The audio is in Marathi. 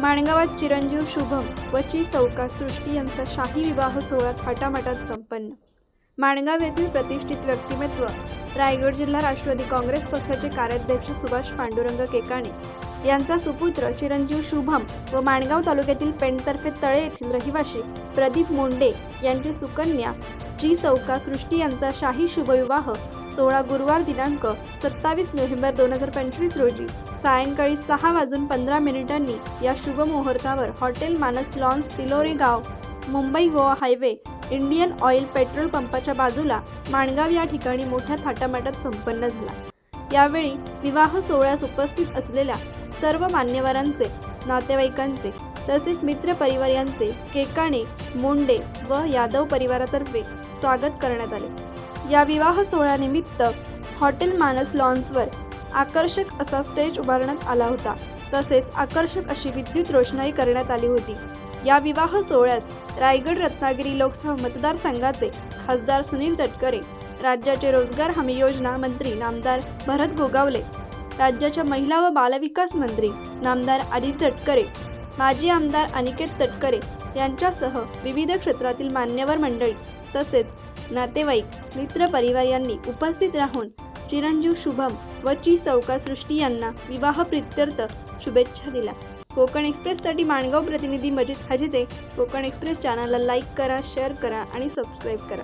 माणगावात चिरंजीव शुभम व ची चौका सृष्टी यांचा शाही विवाह सोहळा थाटामाटात संपन्न। माणगाव येथील प्रतिष्ठित व्यक्तिमत्व रायगड जिल्हा राष्ट्रवादी काँग्रेस पक्षाचे कार्याध्यक्ष सुभाष पांडुरंग केकाणे यांचा सुपुत्र चिरंजीव शुभम व माणगाव तालुक्यातील पेणतर्फे तळे येथील रहिवासी प्रदीप मोंडे यांची सुकन्या ची चौका सृष्टी यांचा शाही शुभविवाह सोहळा गुरुवार दिनांक 27 नोव्हेंबर 2025 रोजी सायंकाळी 6:15 या शुभ मुहूर्तावर हॉटेल मानस लॉन्स तिलोरी गाव Mumbai Goa highway Indian oil petrol पंपाच्या बाजूला माणगाव या ठिकाणी मोठ्या थाटामाटात संपन्न झाला। यावेळी विवाह सोहळ्यास उपस्थित असलेल्या सर्व मान्यवरांचे, नातेवाईकांचे तसेच मित्र परिवार यांचे केकाणे, मोंडे व यादव परिवारातर्फे स्वागत करण्यात आले। या विवाह सोहळ्यानिमित्त हॉटेल मानस लॉन्सवर आकर्षक असा स्टेज उभारण्यात आला होता। तसेच आकर्षक अशी विद्युत रोषणाई करण्यात आली होती। या विवाह सोहळ्यास रायगड रत्नागिरी लोकसभा मतदारसंघाचे खासदार सुनील तटकरे, राज्याचे रोजगार हमी योजना मंत्री नामदार भरत गोगावले, राज्याच्या महिला व बालविकास मंत्री नामदार आदित्य तटकरे, माजी आमदार अनिकेत तटकरे यांच्यासह विविध क्षेत्रातील मान्यवर मंडळी तसेच नातेवाईक, मित्र परिवार यांनी उपस्थित राहून चिरंजीव शुभम व ची चौका सृष्टी यांना विवाह प्रीत्यर्थ शुभेच्छा दिल्या। कोकण एक्सप्रेससाठी माणगाव प्रतिनिधी मजिद हजिते। कोकण एक्सप्रेस चॅनलला लाईक करा, शेअर करा आणि सबस्क्राईब करा।